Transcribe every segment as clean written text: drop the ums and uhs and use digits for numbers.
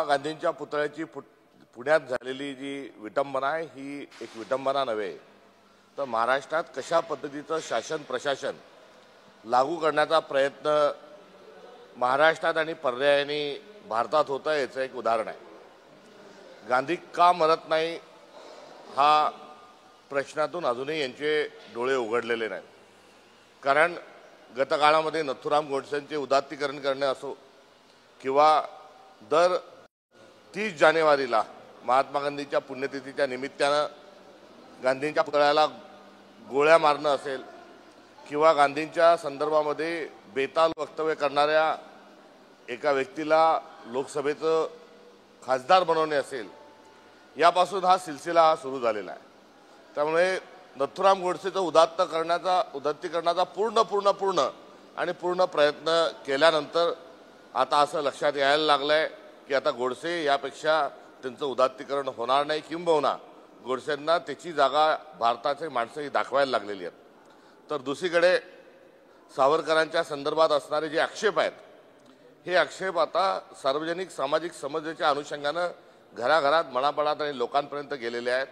गांधींच्या पुतळ्याची पुण्यात झालेली जी विटंबना आहे ही एक विटंबना नव्हे, तर महाराष्ट्रात कशा पद्धतीचं शासन प्रशासन लागू करण्याचा प्रयत्न महाराष्ट्रात आणि पर्यायाने भारतात होत आहे याचं एक उदाहरण आहे. गांधी का मरत नाही हा प्रश्नातून अजूनही यांचे डोळे उघडलेले नाहीत. कारण गतकाळामध्ये नथुराम गोडसेंचे उदात्तीकरण करणे असो किंवा दर 30 जानेवारीला महात्मा गांधीच्या पुण्यतिथीच्या निमित्तानं गांधींच्या पुतळ्याला गोळ्या मारणं असेल किंवा गांधींच्या संदर्भामध्ये बेताल वक्तव्य करणाऱ्या एका व्यक्तीला लोकसभेचं खासदार बनवणे असेल, यापासून हा सिलसिला सुरू झालेला आहे. त्यामुळे नथुराम गोडसेचं उदात्तीकरणाचा पूर्ण प्रयत्न केल्यानंतर आता असं लक्षात यायला लागलंय की आता गोडसे यापेक्षा त्यांचं उदात्तीकरण होणार नाही, किंबहुना गोडसेंना त्याची जागा भारताचे माणसंही दाखवायला लागलेली आहेत. तर दुसरीकडे सावरकरांच्या संदर्भात असणारे जे आक्षेप आहेत, हे आक्षेप आता सार्वजनिक सामाजिक समस्येच्या अनुषंगानं घराघरात मनापणात आणि लोकांपर्यंत गेलेले आहेत.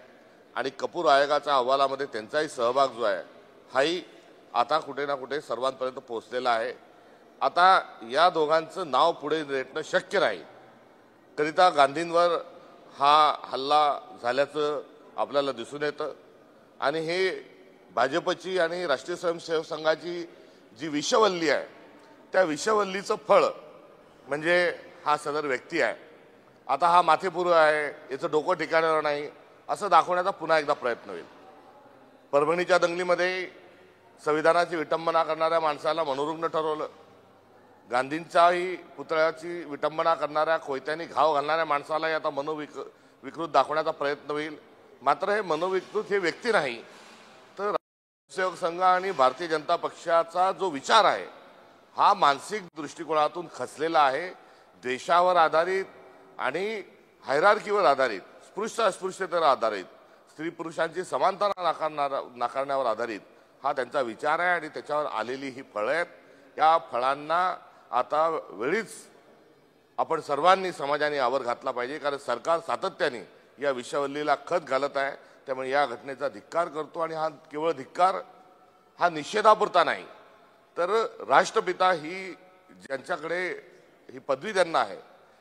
आणि कपूर आयोगाच्या अहवालामध्ये त्यांचाही सहभाग जो आहे हाही आता कुठे ना कुठे सर्वांपर्यंत पोहोचलेला आहे. आता या दोघांचं नाव पुढे रेटणं शक्य नाही करिता गांधींवर हा हल्ला झाल्याचं आपल्याला दिसून येतं. आणि हे भाजपची आणि राष्ट्रीय स्वयंसेवक संघाची जी विषवल्ली आहे, त्या विषवल्लीचं फळ म्हणजे हा सदर व्यक्ती आहे. आता हा माथेपुरू आहे, याचं डोकं ठिकाणावर नाही असं दाखवण्याचा पुन्हा एकदा प्रयत्न होईल. परभणीच्या दंगलीमध्ये संविधानाची विटंबना करणाऱ्या माणसाला मनोरुग्ण ठरवलं. गांधींच्याही पुतळ्याची विटंबना करणाऱ्या, कोयत्यानी घाव घालणाऱ्या माणसालाही आता मनोविकृत दाखवण्याचा प्रयत्न होईल. मात्र हे मनोविकृत हे व्यक्ती नाही, तर सेवक संघ आणि भारतीय जनता पक्षाचा जो विचार आहे हा मानसिक दृष्टिकोनातून खचलेला आहे. द्वेषावर आधारित आणि हायरार्कीवर आधारित, स्पृश्य अस्पृश्यतेवर आधारित, स्त्री पुरुषांची समानता नाकारण्यावर आधारित हा त्यांचा विचार आहे. आणि त्याच्यावर आलेली ही फळं आहेत. या फळांना आता वेळीच आपण सर्वांनी समाजाने आवर घातला पाहिजे, कारण सरकार सातत्याने या विषवल्लीला खत घालत आहे. त्यामुळे या घटनेचा धिक्कार करतो. आणि हा केवळ धिक्कार हा निषेधापुरता नाही, तर राष्ट्रपिता ही ज्यांच्याकडे ही पदवी त्यांना आहे,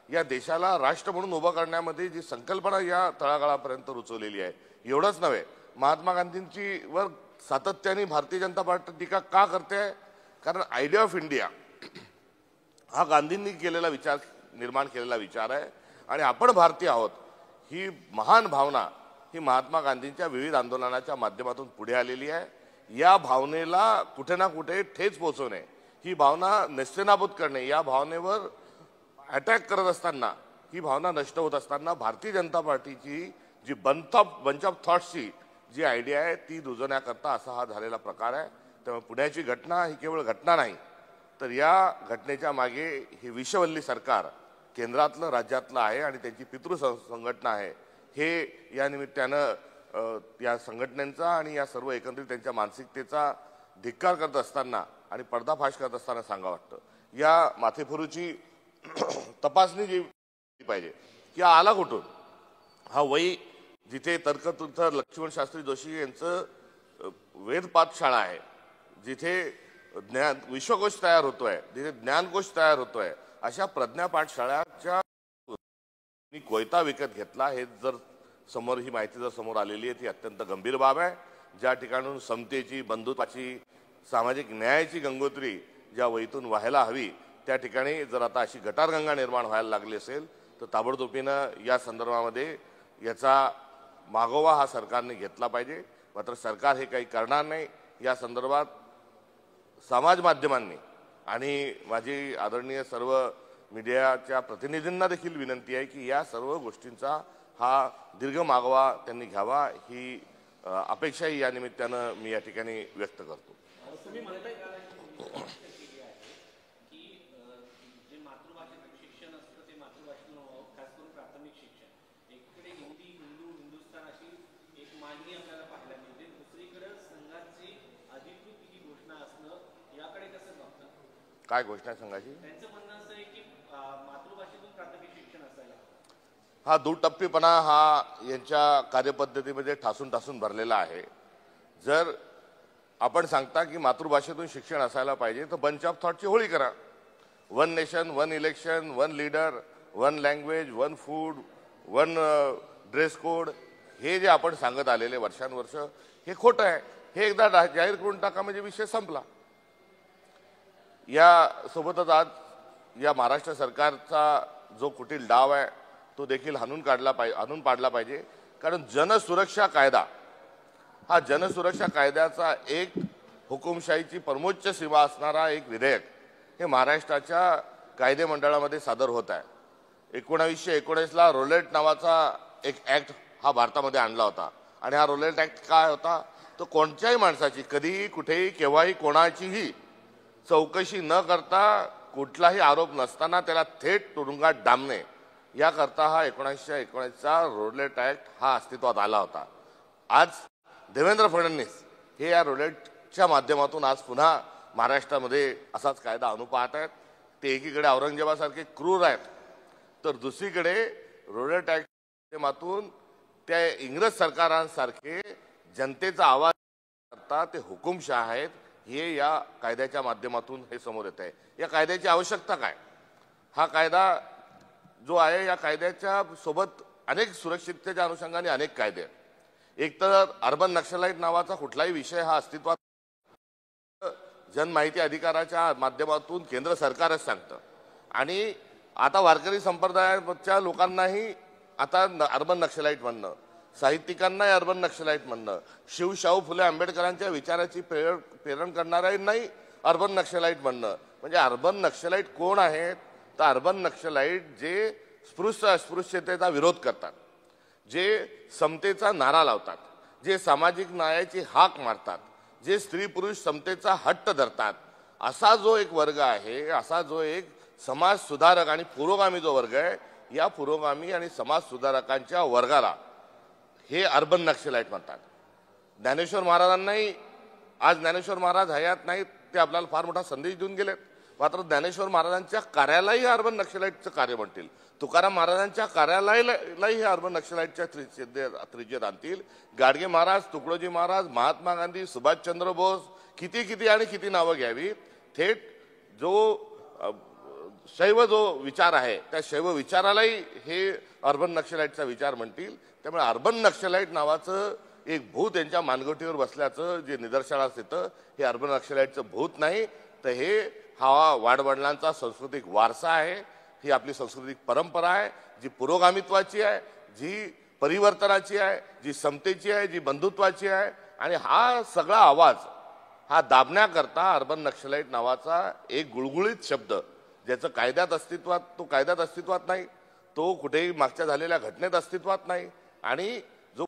या देशाला राष्ट्र म्हणून उभं करण्यामध्ये जी संकल्पना या तळागाळापर्यंत रुचवलेली आहे. एवढंच नव्हे, महात्मा गांधींची वर सातत्याने भारतीय जनता पार्टी टीका का करते? कारण आयडिया ऑफ इंडिया हा गांधींनी केलेला विचार, निर्माण केलेला विचार आहे. आणि आपण भारतीय आहोत ही महान भावना ही महात्मा गांधींच्या विविध आंदोलनाच्या माध्यमातून पुढे आलेली आहे. या भावनेला कुठे ना कुठे ठेच पोहोचवणे, ही भावना नेस्तनाबूत करणे, या भावनेवर अटॅक करत असताना, ही भावना नष्ट होत असताना भारतीय जनता पार्टीची जी बंच ऑफ थॉट्सची जी आयडिया आहे ती रुजवण्याकरता असा हा झालेला प्रकार आहे. त्यामुळे पुण्याची घटना ही केवळ घटना नाही, तर या घटनेच्या मागे हे विषवल्ली सरकार केंद्रातलं राज्यातलं आहे आणि त्यांची पितृ संघटना आहे. हे या निमित्तानं या संघटनेचा आणि या सर्व एकत्रित त्यांच्या मानसिकतेचा धिक्कार करत असताना आणि पर्दाफाश करत असताना सांगा वाटतं. या माथेफुरूची तपासणी जी पाहिजे की आला कुठून हा वही, जिथे तर्कतीर्थ लक्ष्मण शास्त्री जोशी यांचं वेदपाठ शाळा आहे, जिथे विश्वकोश तयार होतोय, जिथे ज्ञानकोश तयार होतोय, अशा प्रज्ञा पाठशाळाच्या कोयता विकत घेतला, हे जर समोर ही माहिती जर समोर आलेली आहे ती अत्यंत गंभीर बाब आहे. ज्या ठिकाणून समतेची, बंधुत्वाची, सामाजिक न्यायाची गंगोत्री ज्या वहीतून व्हायला हवी, त्या ठिकाणी जर आता अशी गटारगंगा निर्माण व्हायला लागली असेल तर ताबडतोबीनं या संदर्भामध्ये याचा मागोवा हा सरकारने घेतला पाहिजे. मात्र सरकार हे काही करणार नाही. या संदर्भात समाज माध्यमांनी आणि माझी आदरणीय सर्व मीडियाच्या प्रतिनिधींना देखील विनंती आहे की या सर्व गोष्टींचा हा दीर्घ मागोवा त्यांनी घ्यावा, ही अपेक्षाही या निमित्तानं मी या ठिकाणी व्यक्त करतो. काय घोषणा संघाची? त्यांचं म्हणणं असं आहे की मातृभाषेतून प्राथमिक शिक्षण असायला हा दुटप्पीपणा हा यांच्या कार्यपद्धतीमध्ये ठासून ठासून भरलेला आहे। जर आपण सांगता की मातृभाषेतून शिक्षण असायला पाहिजे तर बंच ऑफ थॉटची होळी करा। One nation, one election, one leader, one language, one food, one dress code, हे जे आपण सांगत आलेले वर्षानुवर्ष हे खोटं आहे। हे एकदा जाहीर करून टाका म्हणजे विषय संपला। या सोबतच आज या महाराष्ट्र सरकारचा जो कुटील डाव आहे तो देखील हाणून पाडला पाहिजे। कारण जनसुरक्षा कायदा हा जनसुरक्षा कायद्याचा एक हुकुमशाहीची परमोच्च सीमा असणारा एक विधेयक हे महाराष्ट्राच्या कायदे मंडळामध्ये सादर होत आहे। 1919 ला रोलेट नावाचा एक ऍक्ट हा भारतामध्ये आणला होता आणि हा रोलेट ऍक्ट काय होता तो कोणत्याही माणसाची कधीही कुठेही केव्हाही कोणाचीही चौकशी न करता कुठलाही आरोप नसताना त्याला थेट तुरुंगात डांबणे याकरता हा 1919चा रोलेट ऍक्ट हा अस्तित्वात आला होता। आज देवेंद्र फडणवीस हे या रोलेटच्या माध्यमातून आज पुन्हा महाराष्ट्रामध्ये असाच कायदा आणू पाहत आहेत। ते एकीकडे औरंगजेबासारखे क्रूर आहेत तर दुसरीकडे रोलेट ऍक्ट माध्यमातून त्या इंग्रज सरकारांसारखे जनतेचा आवाज करता ते हुकुमशाह आहेत हे या कायद्याच्या माध्यमातून हे समोर येत आहे। या कायद्याची आवश्यकता काय? हा कायदा जो आहे या कायद्याच्या सोबत अनेक सुरक्षिततेच्या अनुषंगाने अनेक कायदे आहेत। एक तर अर्बन नक्षलाइट नावाचा कुठलाही विषय हा अस्तित्वात जनमाहिती अधिकाराच्या माध्यमातून केंद्र सरकारच सांगतं आणि आता वारकरी संप्रदायाच्या लोकांनाही आता अर्बन नक्षलाइट म्हणणं, साहित्यिकांनाही अर्बन नक्षलाइट म्हणणं, शाहू फुले आंबेडकरांच्या विचाराची प्रेरण करणाऱ्यांनाही अर्बन नक्षलाइट म्हणणं। म्हणजे अर्बन नक्षलाइट कोण आहेत? तर अर्बन नक्षलाइट जे अस्पृश्यतेचा विरोध करतात, जे समतेचा नारा लावतात, जे सामाजिक न्यायाची हाक मारतात, जे स्त्री पुरुष समतेचा हट्ट धरतात, असा जो एक वर्ग आहे, असा जो एक समाज सुधारक आणि पुरोगामी जो वर्ग आहे, या पुरोगामी आणि समाज सुधारकांच्या वर्गाला हे अर्बन नक्षलाइट म्हणतात। ज्ञानेश्वर महाराजांनाही आज ज्ञानेश्वर महाराज हयात नाहीत, ते आपल्याला फार मोठा संदेश देऊन गेलेत, मात्र ज्ञानेश्वर महाराजांच्या कार्यालाही अर्बन नक्षलाइटचं कार्य म्हणतील, तुकाराम महाराजांच्या कार्यालयालाही हे अर्बन नक्षलाइटच्या त्रिज्येत आणतील। गाडगे महाराज, तुकडोजी महाराज, महात्मा गांधी, सुभाषचंद्र बोस, किती आणि किती नावं घ्यावी, थेट जो शैव जो विचार आहे त्या शैव विचारालाही हे अर्बन नक्षलाइटचा विचार म्हणतील। त्यामुळे अर्बन नक्षलाइट नावाचं एक भूत यांच्या मानगुटीवर बसल्याचं जे निदर्शनास येतं हे अर्बन नक्षलाइटचं भूत नाही तर हे हा वाडवडिलांचा सांस्कृतिक वारसा आहे, ही आपली सांस्कृतिक परंपरा आहे जी पुरोगामित्वाची आहे, जी परिवर्तनाची आहे, जी समतेची आहे, जी बंधुत्वाची आहे आणि हा सगळा आवाज हा दाबण्याकरता अर्बन नक्षलाइट नावाचा एक गुळगुळीत शब्द ज्याचं कायद्यात अस्तित्वात नाही, तो कुठेही मागच्या झालेल्या घटनेत अस्तित्वात नाही आणि जो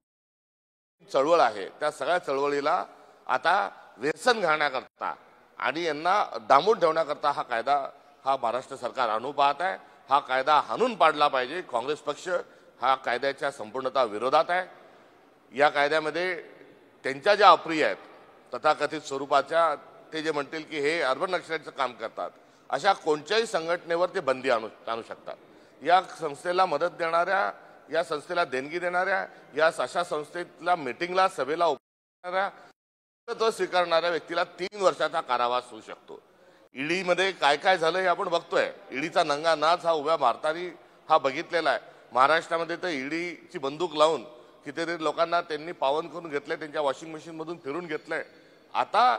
चळवळ आहे त्या सगळ्या चळवळीला आता व्यसन घालण्याकरता आणि यांना डांबून ठेवण्याकरता हा कायदा हा महाराष्ट्र सरकार आणू पाहत आहे। हा कायदा हाणून पाडला पाहिजे। काँग्रेस पक्ष हा कायद्याच्या संपूर्णतः विरोधात आहे। या कायद्यामध्ये त्यांच्या ज्या अप्रिय आहेत तथाकथित स्वरूपाच्या ते जे म्हणतील की हे अर्बन नक्षलाइटचं काम करतात अशा कोणत्याही संघटनेवर ते बंदी आणू शकतात। या संस्थेला मदत देणाऱ्या, या संस्थेला देणगी देणाऱ्या, या अशा संस्थेला मीटिंगला सभेला उपस्थित स्वीकारणाऱ्या व्यक्तीला 3 वर्षाचा कारावास होऊ शकतो। ईडीमध्ये काय काय झालं हे आपण बघतोय। ईडीचा नंगा नाच हा उभ्या भारताने हा बघितलेला आहे। महाराष्ट्रामध्ये तर ईडीची बंदूक लावून कितीतरी लोकांना त्यांनी पावन करून घेतले, त्यांच्या वॉशिंग मशीनमधून फिरून घेतलंय। आता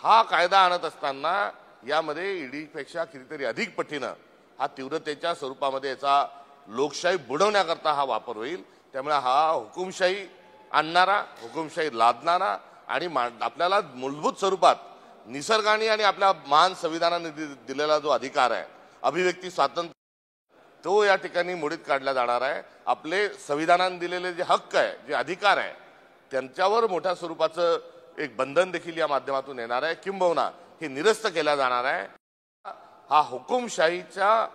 हा कायदा आणत असताना यामध्ये ईडीपेक्षा कितीतरी अधिक पटीनं हा तीव्रतेच्या स्वरूपामध्ये याचा लोकशाही बुडवण्याकरता हा वापर होईल। त्यामुळे हा हुकुमशाही आणणारा, हुकुमशाही लादणारा आणि आपल्याला मूलभूत स्वरूपात निसर्गाने आणि आपल्या महान संविधानाने दिलेला जो अधिकार आहे अभिव्यक्ती स्वातंत्र्य तो या ठिकाणी मोडीत काढला जाणार आहे। आपले संविधानाने दिलेले जे हक्क आहे, जे अधिकार आहे त्यांच्यावर मोठ्या स्वरूपाचं एक बंधन देखील या माध्यमातून येणार आहे, किंबहुना हे निरस्त केला जाणार आहे। हा हुकुमशाहीचा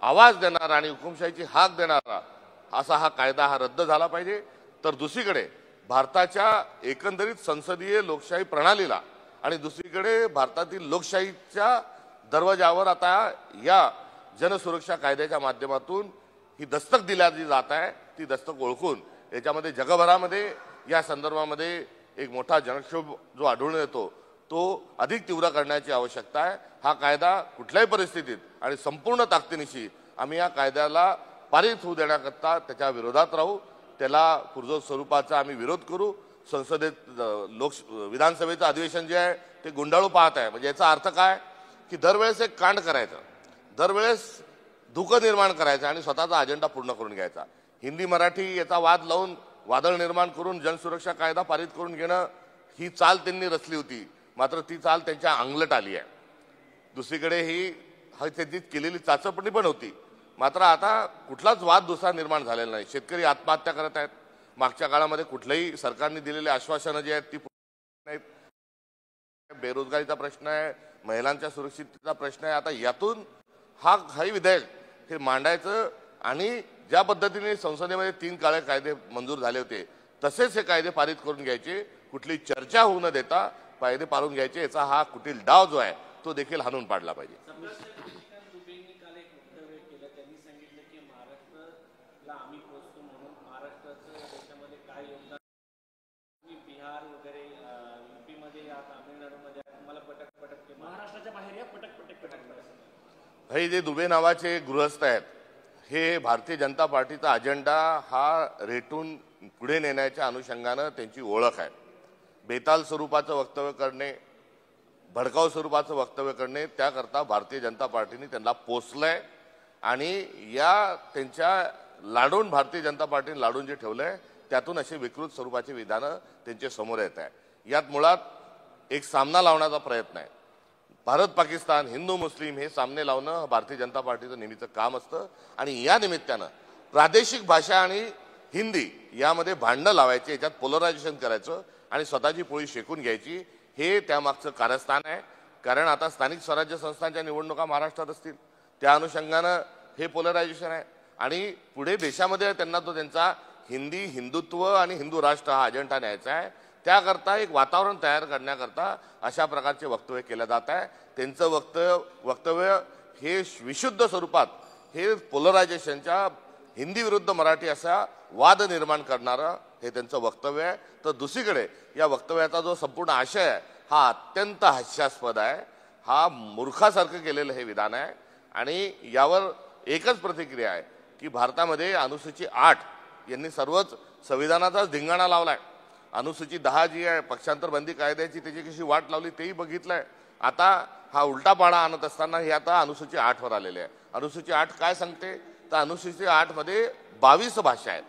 आवाज देणारा आणि हुकुमशाहीची हाक देणारा असा हा कायदा हा रद्द झाला पाहिजे। तर दुसरीकडे भारताच्या एकंदरीत संसदीय लोकशाही प्रणालीला आणि दुसरीकडे भारतातील लोकशाहीच्या दरवाजावर आता या जनसुरक्षा कायद्याच्या माध्यमातून ही दस्तक दिली जात आहे, ती दस्तक ओळखून याच्यामध्ये जगभरामध्ये या संदर्भामध्ये एक मोठा जनक्षोभ जो आढळून येतो तो अधिक तीव्र करण्याची आवश्यकता आहे। हा कायदा कुठल्याही परिस्थितीत आणि संपूर्ण ताकदीनिशी आम्ही या कायद्याला पारित होऊ देण्याकरता त्याच्या विरोधात राहू, त्याला पुरजोर स्वरूपाचा आम्ही विरोध करू। संसदेत विधानसभेचं अधिवेशन जे आहे ते गुंडाळू पाहत आहे। म्हणजे याचा अर्थ काय की दरवेळेस एक कांड करायचं, दरवेळेस धुकं निर्माण करायचं आणि स्वतःचा अजेंडा पूर्ण करून घ्यायचा। हिंदी मराठी याचा वाद लावून वादळ निर्माण करून जनसुरक्षा कायदा पारित करून घेणं ही चाल त्यांनी रचली होती, मात्र ती चाल त्यांच्या अंगलट आली आहे। दुसरीकडे ही त्यांची केलेली चाचपणी पण होती, मात्र आता कुठलाच वाद दुसरा निर्माण झालेला नाही। शेतकरी आत्महत्या करत आहेत, मागच्या काळामध्ये कुठल्याही सरकारने दिलेले आश्वासनं जी आहेत ती नाहीत, बेरोजगारीचा प्रश्न आहे, महिलांच्या सुरक्षिततेचा प्रश्न आहे। आता यातून काही विधेयक हे मांडायचं आणि ज्या पद्धतीने संसदेमध्ये 3 काळे कायदे मंजूर झाले होते तसेच हे कायदे पारित करून घ्यायचे, कुठली चर्चा होऊ न देता कायदे पारून घ्यायचे, याचा हा कुटील डाव जो आहे तो देखील हाणून पाडला पाहिजे। हे जे दुबे नावाचे गृहस्थ आहेत हे भारतीय जनता पार्टीचा अजेंडा हा रेटून पुढे नेण्याच्या अनुषंगानं त्यांची ओळख आहे। बेताल स्वरूपाचं वक्तव्य करणे, भडकाऊ स्वरूपाचं वक्तव्य करणे त्याकरता भारतीय जनता पार्टीने त्यांना पोसलंय आणि या त्यांच्या लाडून भारतीय जनता पार्टीने लाडून जे ठेवलंय त्यातून असे विकृत स्वरूपाचे विधानं त्यांच्या समोर येत आहे। यात मुळात एक सामना लावण्याचा प्रयत्न आहे। भारत पाकिस्तान, हिंदू मुस्लिम हे सामने लावणं भारतीय जनता पार्टीचं नेहमीचं काम असतं आणि या निमित्तानं प्रादेशिक भाषा आणि हिंदी यामध्ये भांडणं लावायचे, याच्यात पोलरायझेशन करायचं आणि स्वतःची पोळी शेकून घ्यायची, हे त्यामागचं कारस्थान आहे। कारण आता स्थानिक स्वराज्य संस्थांच्या निवडणुका महाराष्ट्रात असतील, त्या अनुषंगानं हे पोलरायझेशन आहे आणि पुढे देशामध्ये त्यांना तो त्यांचा हिंदी, हिंदुत्व आणि हिंदू राष्ट्र हा अजेंडा न्यायचा आहे। त्याकरता एक वातावरण तयार करण्याकरता अशा प्रकारचे वक्तव्य केले जात आहे। त्यांचं वक्तव्य हे विशुद्ध स्वरूपात हे पोलरायझेशनच्या हिंदी विरुद्ध मराठी असा वाद निर्माण करणारं हे त्यांचं वक्तव्य आहे। तर दुसरीकडे या वक्तव्याचा जो संपूर्ण आशय आहे हा अत्यंत हास्यास्पद आहे, हा मूर्खासारखं केलेलं हे विधान आहे आणि यावर एकच प्रतिक्रिया आहे की भारतामध्ये अनुसूची 8 यांनी सर्वच संविधानाचाच धिंगाणा लावलाय। अनुसूची 10 जी आहे पक्षांतर बंदी कायद्याची त्याची कशी वाट लावली तेही बघितलंय। आता हा उलटा पाडा आणत असताना हे आता अनुसूची 8 वर आलेले आहे। अनुसूची 8 काय सांगते तर अनुसूची 8 मध्ये 22 भाषा आहेत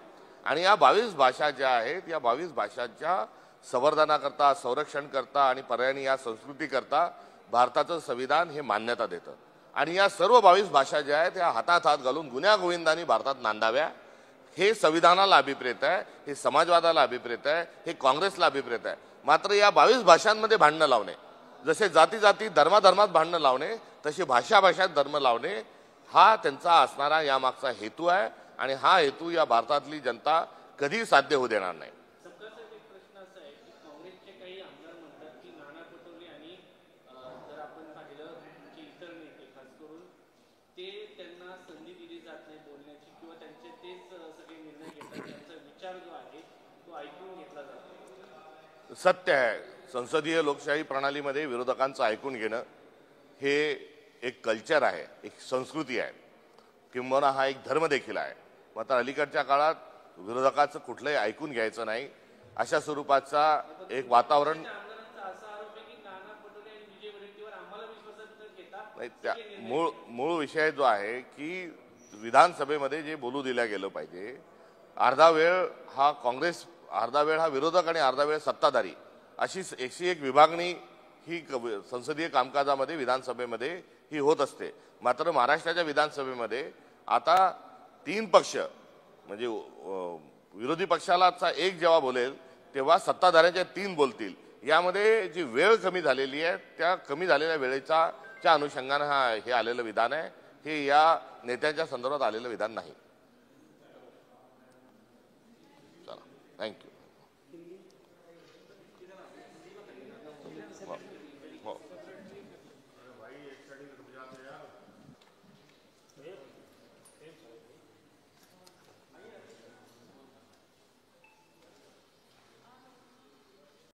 आणि या 22 भाषा ज्या आहेत या 22 भाषांच्या संवर्धनाकरता, संरक्षण करता आणि पर्यायी या संस्कृती करता भारताचं संविधान हे मान्यता देतं आणि या सर्व 22 भाषा ज्या आहेत त्या हातात हात घालून गुण्यागोविंदांनी भारतात नांदाव्या हे संविधानाला अभिप्रेत आहे, हे समाजवादाला अभिप्रेत आहे, हे काँग्रेसला अभिप्रेत आहे। मात्र या 22 भाषांमध्ये भांडणं लावणे, जसे जाती जाती धर्माधर्मात भांडणं लावणे तसे भाषा भाषात धर्म लावणे हा त्यांचा असणारा यामागचा हेतू आहे आणि हा हेतू या भारतातली जनता कधी साध्य होऊ देणार नाही। सत्य आहे, संसदीय लोकशाही प्रणालीमध्ये विरोधकांचं ऐकून घेणं हे एक कल्चर आहे, एक संस्कृती आहे, किंबहुना हा एक धर्म देखील आहे। मात्र अलीकडच्या काळात विरोधकाचं कुठलंही ऐकून घ्यायचं नाही अशा स्वरूपाचा एक वातावरण मूळ विषय जो आहे की विधानसभेमध्ये जे बोलू दिलं गेलं पाहिजे, अर्धा वेळ हा काँग्रेस, अर्धा वेळ हा विरोधक आणि अर्धा वेळ सत्ताधारी अशी एक विभागणी ही संसदीय कामकाजामध्ये विधानसभेमध्ये ही होत असते। मात्र महाराष्ट्राच्या विधानसभेमध्ये आता 3 पक्ष म्हणजे विरोधी पक्षालाचा एक जेव्हा बोलेल तेव्हा सत्ताधाऱ्याच्या 3 बोलतील। यामध्ये जी वेळ कमी झालेली आहे त्या कमी झालेल्या वेळेच्या अनुषंगाने हे आलेलं विधान आहे, हे या नेत्यांच्या संदर्भात आलेलं विधान नाही।